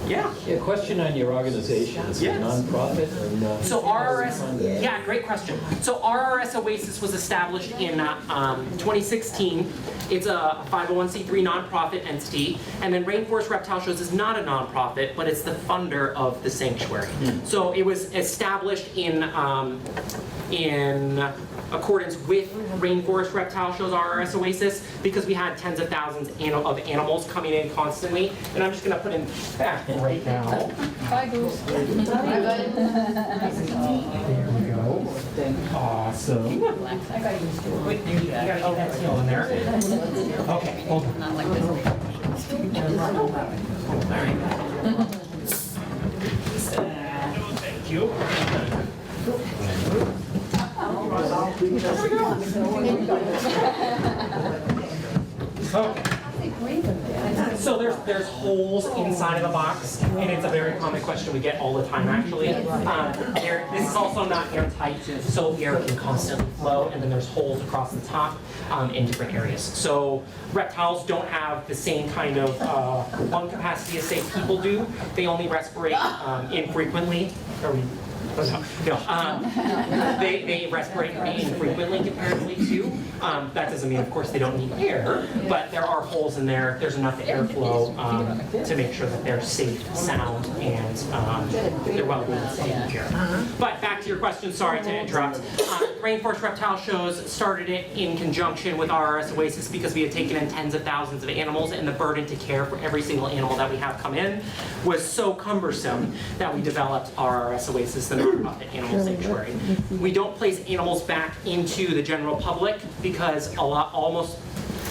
Yeah. Yeah, question on your organization. Is it Yes. non-profit or not? So RRS, yeah, great question. So RRS Oasis was established in 2016. It's a 501c3 nonprofit entity, and then Rainforest Reptile Shows is not a nonprofit, but it's the funder of the sanctuary. So it was established in accordance with Rainforest Reptile Shows RRS Oasis because we had tens of thousands of animals coming in constantly. And I'm just going to put in back right now. Bye, Goose. There we go. Awesome. Wait, you gotta get that seal in there. Okay, hold on. Not like this. Thank you. Okay. So there's holes inside of the box, and it's a very common question we get all the time actually. This is also not airtight, so air can constantly flow, and then there's holes across the top in different areas. So reptiles don't have the same kind of lung capacity as say people do. They only respirate infrequently. They respirate pretty infrequently comparatively to. That doesn't mean, of course, they don't need air, but there are holes in there. There's enough airflow to make sure that they're safe, sound, and they're well taken care of. But back to your question, sorry to interrupt. Rainforest Reptile Shows started it in conjunction with RRS Oasis because we had taken in tens of thousands of animals, and the burden to care for every single animal that we have come in was so cumbersome that we developed RRS Oasis, the nonprofit animal sanctuary. We don't place animals back into the general public because almost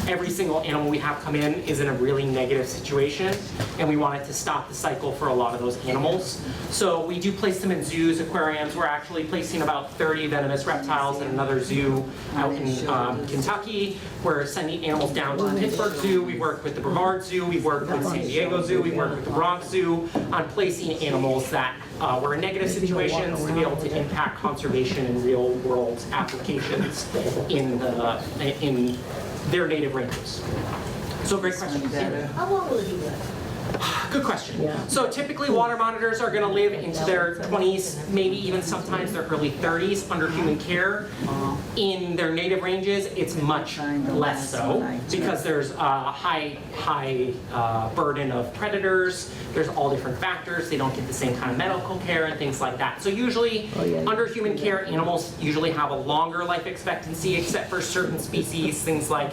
every single animal we have come in is in a really negative situation, and we wanted to stop the cycle for a lot of those animals. So we do place them in zoos, aquariums. We're actually placing about 30 venomous reptiles in another zoo out in Kentucky. We're sending animals down to the Pittsburgh Zoo. We work with the Brevard Zoo. We work with San Diego Zoo. We work with the Bronx Zoo on placing animals that were in negative situations to be able to impact conservation and real world applications in their native ranges. So great question. How long will he live? Good question. So typically water monitors are going to live into their 20s, maybe even sometimes their early 30s under human care. In their native ranges, it's much less so because there's a high burden of predators. There's all different factors. They don't get the same kind of medical care and things like that. So usually under human care, animals usually have a longer life expectancy except for certain species, things like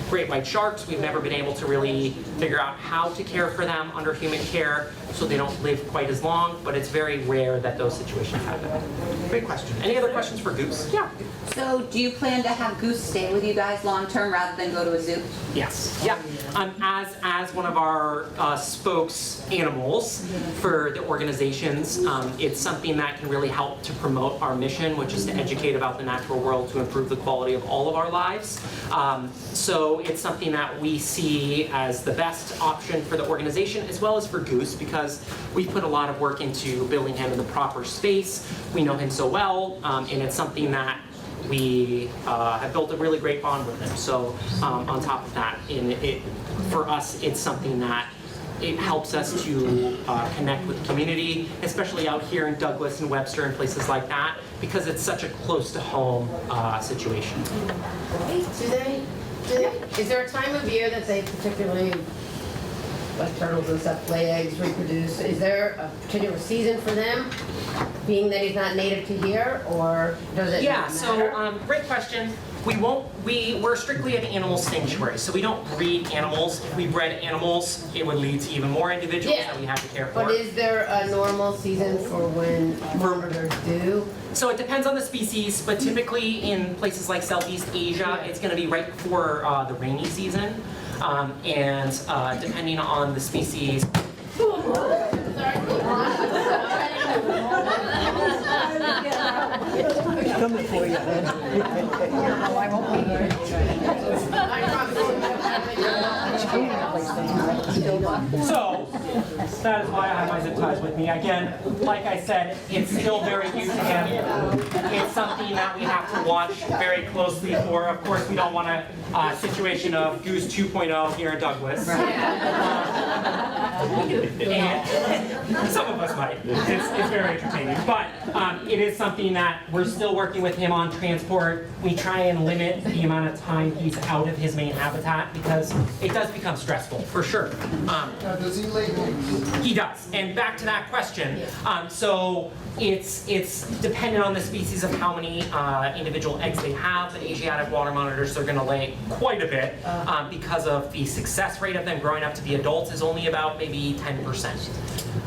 great white sharks. We've never been able to really figure out how to care for them under human care, so they don't live quite as long, but it's very rare that those situations happen. Great question. Any other questions for Goose? Yeah. So do you plan to have Goose stay with you guys long term rather than go to a zoo? Yes. Yeah. As one of our spokes animals for the organizations, it's something that can really help to promote our mission, which is to educate about the natural world to improve the quality of all of our lives. So it's something that we see as the best option for the organization as well as for Goose because we put a lot of work into building him in the proper space. We know him so well, and it's something that we have built a really great bond with him. So on top of that, for us, it's something that it helps us to connect with the community, especially out here in Douglas and Webster and places like that, because it's such a close to home situation. Is there a time of year that they particularly, like turtles and stuff, lay eggs, reproduce? Is there a particular season for them, being that he's not native to here, or does it Yeah, not so matter? great question. We're strictly an animal sanctuary, so we don't breed animals. If we bred animals, it would lead to even more individuals that we have to care for. But is there a normal season for when monitors do? So it depends on the species, but typically in places like Southeast Asia, it's going to be right before the rainy season. And depending on the species, Coming for you. so that is why I have my zip ties with me. Again, like I said, it's still very new to him. It's something that we have to watch very closely for. Of course, we don't want a situation of Goose 2.0 here in Douglas. And some of us might. It's very entertaining. But it is something that we're still working with him on transport. We try and limit the amount of time he's out of his main habitat because it does become stressful, for sure. Now, does he lay eggs? He does. And back to that question. So it's dependent on the species of how many individual eggs they have. The Asiatic water monitors are going to lay quite a bit because of the success rate of them growing up to be adults is only about maybe 10%.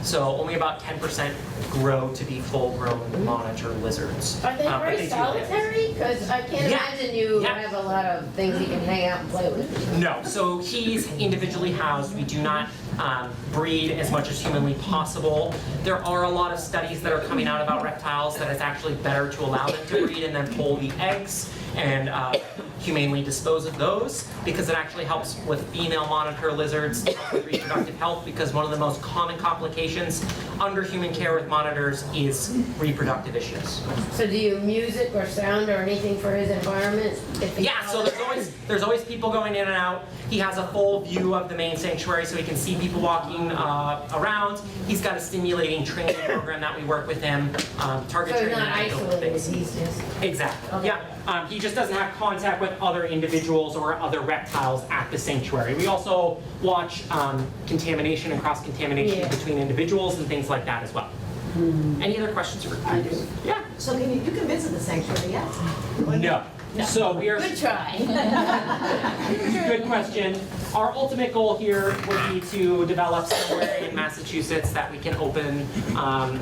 So only about 10% grow to be full-grown monitor lizards. Are they But very do lay. solitary? Because I can't Yeah. imagine you Yeah. have a lot of things you can hang out and play with. No, so he's individually housed. We do not breed as much as humanly possible. There are a lot of studies that are coming out about reptiles that it's actually better to allow them to breed and then pull the eggs and humanely dispose of those because it actually helps with female monitor lizards with reproductive health because one of the most common complications under human care with monitors is reproductive issues. So do you music or sound or anything for his environment? If he Yeah, so there's always people going in and out. He has a full view of the main sanctuary so he can see people walking around. He's got a stimulating training program that we work with him, target So he's training. not and those isolated, things. he's just... Exactly, Okay. yeah. He just doesn't have contact with other individuals or other reptiles at the sanctuary. We also watch contamination and cross-contamination Yeah. between individuals and things like that as well. Any other questions for Patrice? Yeah. So you can visit the sanctuary, yes? No. So we are. Good try. Good question. Our ultimate goal here would be to develop somewhere in Massachusetts that we can open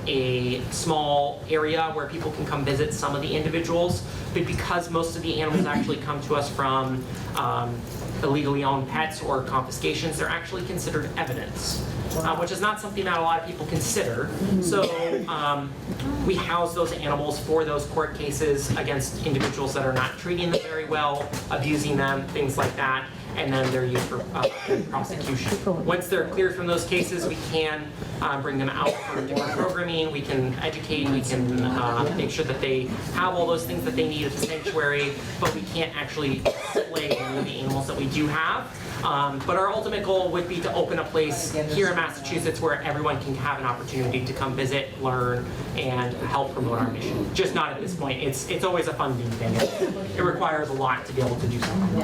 a small area where people can come visit some of the individuals. But because most of the animals actually come to us from illegally owned pets or confiscations, they're actually considered evidence, which is not something that a lot of people consider. So we house those animals for those court cases against individuals that are not treating them very well, abusing them, things like that, and then they're used for prosecution. Once they're cleared from those cases, we can bring them out for different programming, we can educate, we can make sure that they have all those things that they need at the sanctuary, but we can't actually slay any of the animals that we do have. But our ultimate goal would be to open a place here in Massachusetts where everyone can have an opportunity to come visit, learn, and help promote our mission. Just not at this point. It's always a funding thing. It requires a lot to be able to do something.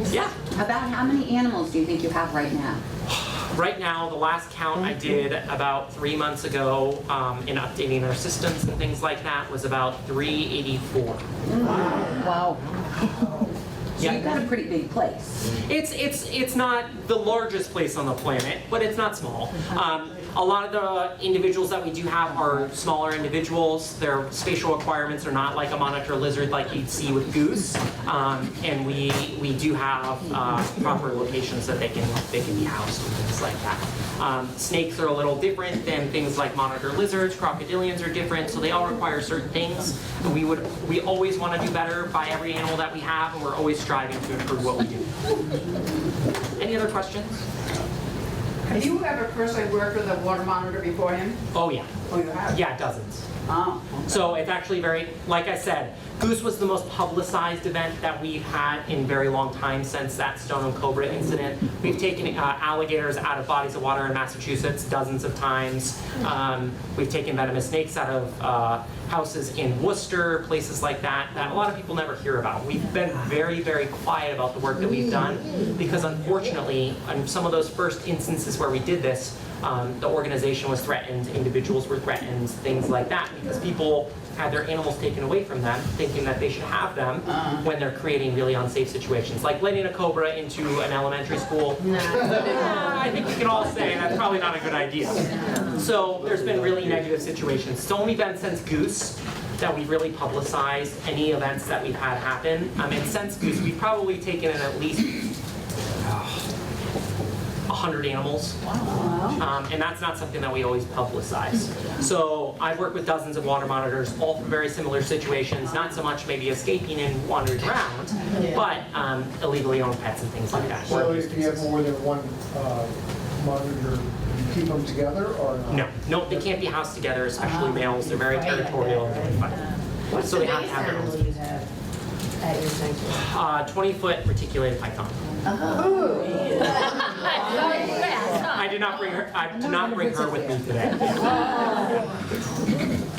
Yeah. About how many animals do you think you have right now? Right now, the last count I did about 3 months ago in updating our systems and things like that was about 384. Wow. So Yeah. you've got a pretty big place. It's not the largest place on the planet, but it's not small. A lot of the individuals that we do have are smaller individuals. Their spatial requirements are not like a monitor lizard like you'd see with goose. And we do have proper locations that they can be housed and things like that. Snakes are a little different than things like monitor lizards. Crocodilians are different, so they all require certain things. And we always want to do better by every animal that we have, and we're always striving to improve what we do. Any other questions? Have you ever personally worked with a water monitor before him? Oh yeah. Oh, you have? Yeah, dozens. Oh. So it's actually very, like I said, Goose was the most publicized event that we've had in a very long time since that stone and cobra incident. We've taken alligators out of bodies of water in Massachusetts dozens of times. We've taken venomous snakes out of houses in Worcester, places like that, that a lot of people never hear about. We've been very, very quiet about the work that we've done because unfortunately, in some of those first instances where we did this, the organization was threatened, individuals were threatened, things like that, because people had their animals taken away from them, thinking that they should have them when they're creating really unsafe situations, like letting a cobra into an elementary school. I think we can all say that's probably not a good idea. So there's been really negative situations. It's only been since Goose that we've really publicized any events that we've had happen. And since Goose, we've probably taken in at least 100 animals. And that's not something that we always publicize. So I've worked with dozens of water monitors, all from very similar situations, not so much maybe escaping and wandering around, but illegally owned pets and things like that. So if you have more than one monitor, you keep them together or not? No, they can't be housed together, especially males. They're very territorial and very funny. So they have to have their own. you have at your sanctuary? 20-foot reticulated python. I did not bring her with me today.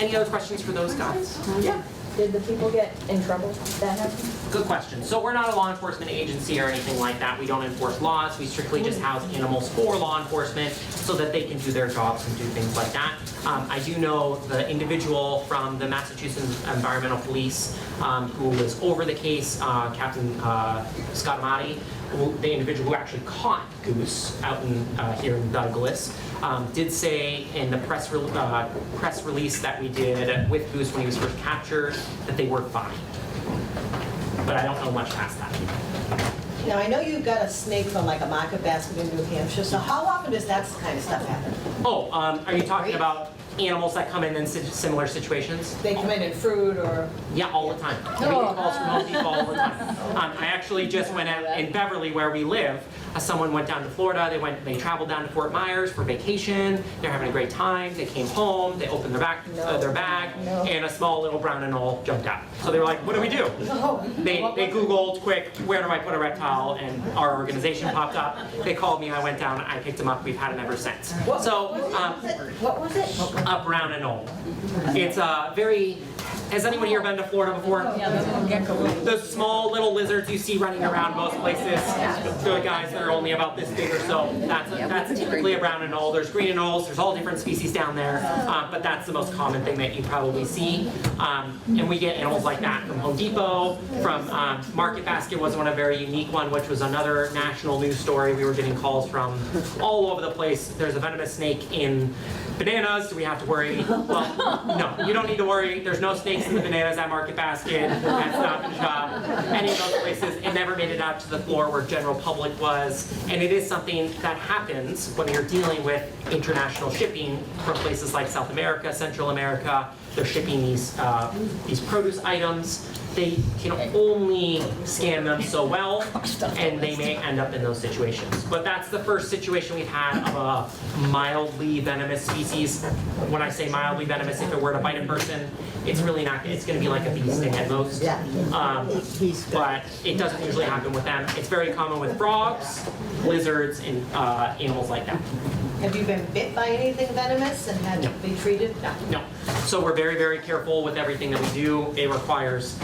Any other questions for those guys? Yeah. Did the people get in trouble that happened? Good question. So we're not a law enforcement agency or anything like that. We don't enforce laws. We strictly just house animals for law enforcement so that they can do their jobs and do things like that. I do know the individual from the Massachusetts Environmental Police who was over the case, Captain Scott Amati, the individual who actually caught goose out in here in Douglas, did say in the press release that we did with goose when he was first captured that they were fine. But I don't know much past that. Now, I know you got a snake from like a market basket in New Hampshire, so how often does that kind of stuff happen? Oh, are you talking about animals that come in similar situations? They come in fruit or? Yeah, all the time. We get calls from Home Depot all the time. I actually just went out in Beverly where we live. Someone went down to Florida. They traveled down to Fort Myers for vacation. They're having a great time. They came home. They opened their bag, and a small little brown anole jumped out. So they were like, "What do we do?" They Googled quick, "Where do I put a reptile?" And our organization popped up. They called me. I went down. I picked him up. We've had him ever since. So What was it? a brown anole. It's a very. Has anyone here been to Florida before? Those small little lizards you see running around most places. The guys that are only about this big or so. That's typically a brown anole. There's green anoles. There's all different species down there, but that's the most common thing that you probably see. And we get animals like that from Home Depot. From Market Basket was one, a very unique one, which was another national news story. We were getting calls from all over the place. There's a venomous snake in bananas. Do we have to worry? Well, no, you don't need to worry. There's no snakes in the bananas at Market Basket, at Stop and Shop, any of those places. It never made it out to the floor where general public was. And it is something that happens when you're dealing with international shipping from places like South America, Central America. They're shipping these produce items. They can only scan them so well, and they may end up in those situations. But that's the first situation we've had of a mildly venomous species. When I say mildly venomous, if it were to bite a person, it's really not, it's gonna be like a bee sting at most. But it doesn't usually happen with them. It's very common with frogs, lizards, and animals like that. Have you been bit by anything venomous and had to be treated? No. No. So we're very, very careful with everything that we do. It requires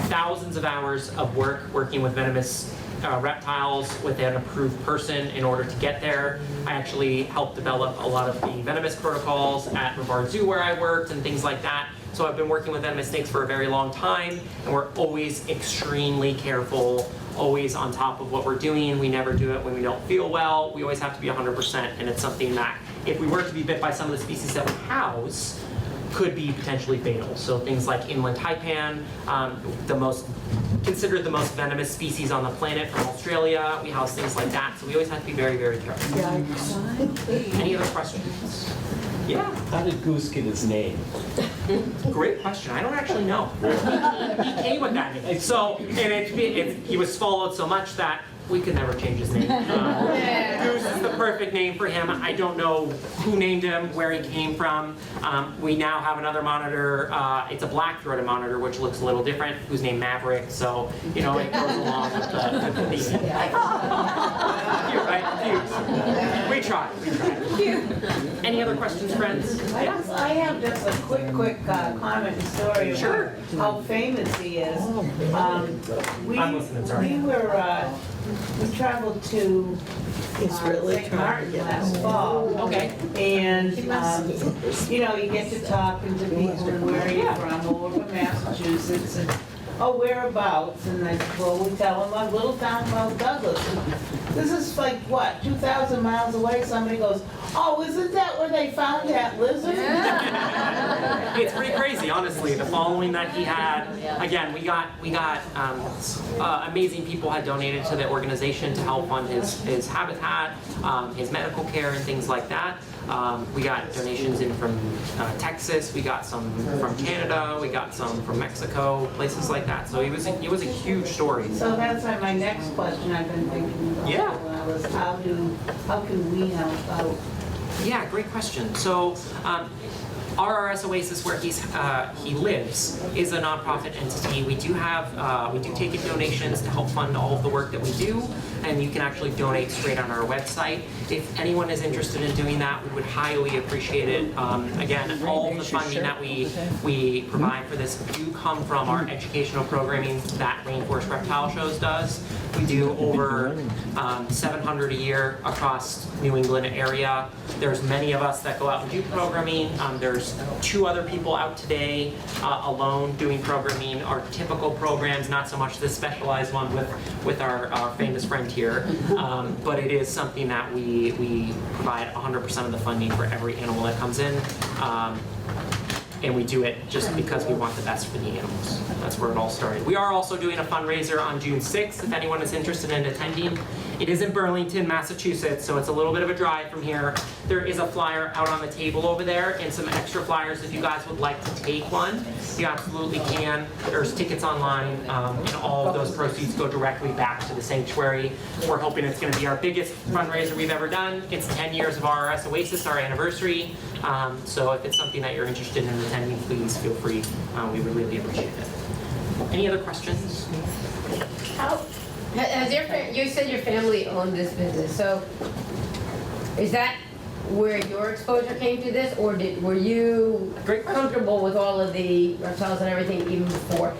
thousands of hours of working with venomous reptiles with an approved person in order to get there. I actually helped develop a lot of the venomous protocols at Brevard Zoo where I worked and things like that. So I've been working with venomous snakes for a very long time, and we're always extremely careful, always on top of what we're doing. We never do it when we don't feel well. We always have to be 100%, and it's something that if we were to be bit by some of the species that we house, could be potentially fatal. So things like inland taipan, considered the most venomous species on the planet from Australia. We house things like that, so we always have to be very, very careful. Any other questions? Yeah. How did Goose get his name? Great question. I don't actually know. He came with that name. So, and he was swallowed so much that we could never change his name. Goose is the perfect name for him. I don't know who named him, where he came from. We now have another monitor. It's a black-throated monitor, which looks a little different, who's named Maverick. So, you know, it goes along with the theme. Cute, right? Cute. We tried. Any other questions, friends? Yes, I have just a quick comment and story about how famous he is. I'm listening, sorry. We traveled to St. Martin last fall. Okay. And, you know, you get to talking to people, where are you from? Oh, we're from Massachusetts. And oh, whereabouts? And I said, well, we tell them a little town called Douglas. And this is like, what, 2,000 miles away? Somebody goes, oh, isn't that where they found that lizard? It's pretty crazy, honestly. The following that he had. Again, we got amazing people had donated to the organization to help fund his habitat, his medical care, and things like that. We got donations in from Texas. We got some from Canada. We got some from Mexico, places like that. So it was a huge story. So that's my next question I've been thinking about. Yeah. Was how can we help out? Yeah, great question. So, RRS Oasis, where he lives, is a nonprofit entity. We do take in donations to help fund all of the work that we do, and you can actually donate straight on our website. If anyone is interested in doing that, we would highly appreciate it. Again, all of the funding that we provide for this do come from our educational programming that Rainforest Reptile Shows does. We do over 700 a year across New England area. There's many of us that go out and do programming. There's 2 other people out today alone doing programming. Our typical programs, not so much this specialized one with our famous friend here, but it is something that we provide 100% of the funding for every animal that comes in. And we do it just because we want the best for the animals. That's where it all started. We are also doing a fundraiser on June 6th, if anyone is interested in attending. It is in Burlington, Massachusetts, so it's a little bit of a drive from here. There is a flyer out on the table over there and some extra flyers if you guys would like to take one. You absolutely can. There's tickets online, and all of those proceeds go directly back to the sanctuary. We're hoping it's going to be our biggest fundraiser we've ever done. It's 10 years of RRS Oasis, our anniversary. So if it's something that you're interested in attending, please feel free. We would really appreciate it. Any other questions? You said your family owned this business, so is that where your exposure came to this, or were you comfortable with all of the reptiles and everything even before?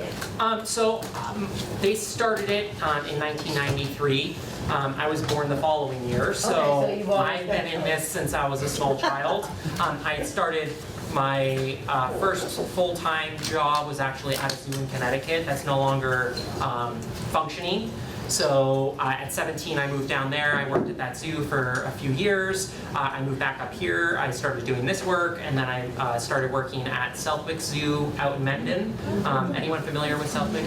They started it in 1993. I was born the following year, so I've been in this since I was a small child. I started my first full-time job was actually at a zoo in Connecticut that's no longer functioning. So at 17, I moved down there. I worked at that zoo for a few years. I moved back up here. I started doing this work, and then I started working at Southwick Zoo out in Mendon. Anyone familiar with Southwick?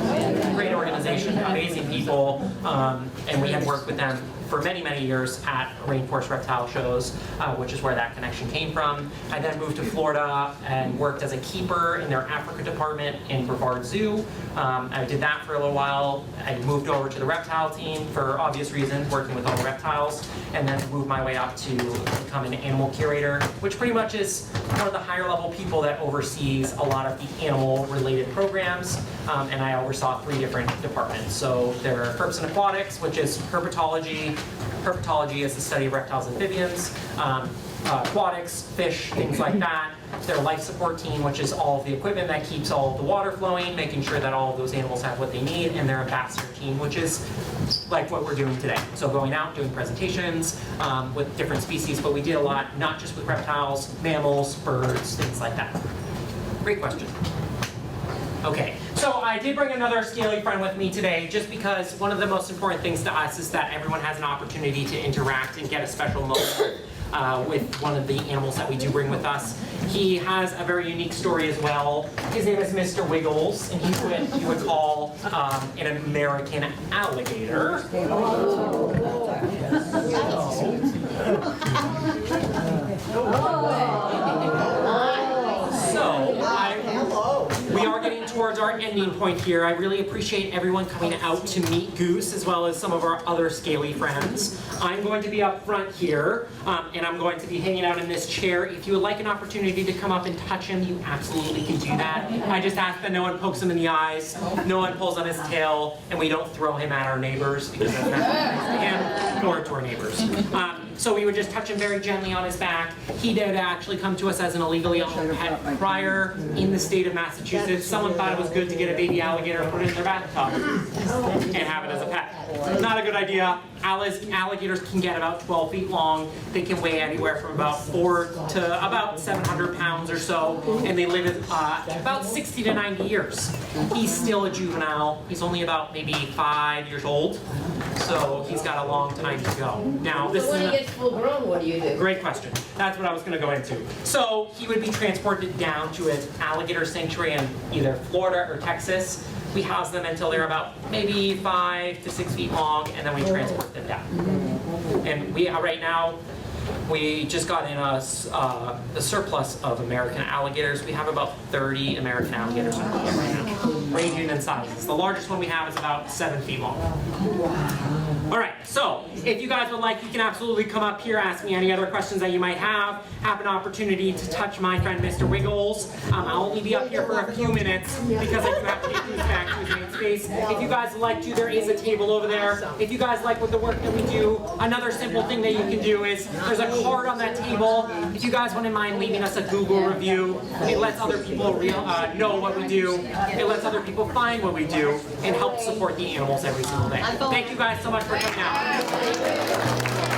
Great organization, amazing people, and we had worked with them for many, many years at Rainforest Reptile Shows, which is where that connection came from. I then moved to Florida and worked as a keeper in their Africa department in Brevard Zoo. I did that for a little while. I moved over to the reptile team for obvious reasons, working with all the reptiles, and then moved my way up to become an animal curator, which pretty much is one of the higher level people that oversees a lot of the animal related programs, and I oversaw 3 different departments. So there are Herps and Aquatics, which is herpetology. Herpetology is the study of reptiles and amphibians. Aquatics, fish, things like that. Their life support team, which is all of the equipment that keeps all of the water flowing, making sure that all of those animals have what they need, and their ambassador team, which is like what we're doing today. So going out, doing presentations with different species, but we did a lot, not just with reptiles, mammals, birds, things like that. Great question. Okay, so I did bring another scaly friend with me today, just because one of the most important things to us is that everyone has an opportunity to interact and get a special moment with one of the animals that we do bring with us. He has a very unique story as well. His name is Mr. Wiggles, and he's what you would call an American alligator. We are getting towards our ending point here. I really appreciate everyone coming out to meet Goose, as well as some of our other scaly friends. I'm going to be up front here, and I'm going to be hanging out in this chair. If you would like an opportunity to come up and touch him, you absolutely can do that. I just ask that no one pokes him in the eyes, no one pulls on his tail, and we don't throw him at our neighbors, because that's not nice to him or to our neighbors. So we would just touch him very gently on his back. He did actually come to us as an illegally owned pet prior in the state of Massachusetts. Someone thought it was good to get a baby alligator and put it in their bathtub and have it as a pet. Not a good idea. Alligators can get about 12 feet long. They can weigh anywhere from about 400 to about 700 pounds or so, and they live about 60 to 90 years. He's still a juvenile. He's only about maybe 5 years old, so he's got a long time to go. Now, this So when is he gets full grown, what do you do? great question. That's what I was going to go into. So he would be transported down to an alligator sanctuary in either Florida or Texas. We house them until they're about maybe 5 to 6 feet long, and then we transport them down. And we right now, we just got in a surplus of American alligators. We have about 30 American alligators in the park right now, ranging in sizes. The largest one we have is about 7 feet long. All right, so if you guys would like, you can absolutely come up here, ask me any other questions that you might have an opportunity to touch my friend Mr. Wiggles. I'll only be up here for a few minutes because I do have to get Goose back to his main space. If you guys would like to, there is a table over there. If you guys like what the work that we do, another simple thing that you can do is there's a card on that table. If you guys wouldn't mind leaving us a Google review, it lets other people know what we do. It lets other people find what we do and help support the animals every single day. Thank you guys so much for coming out.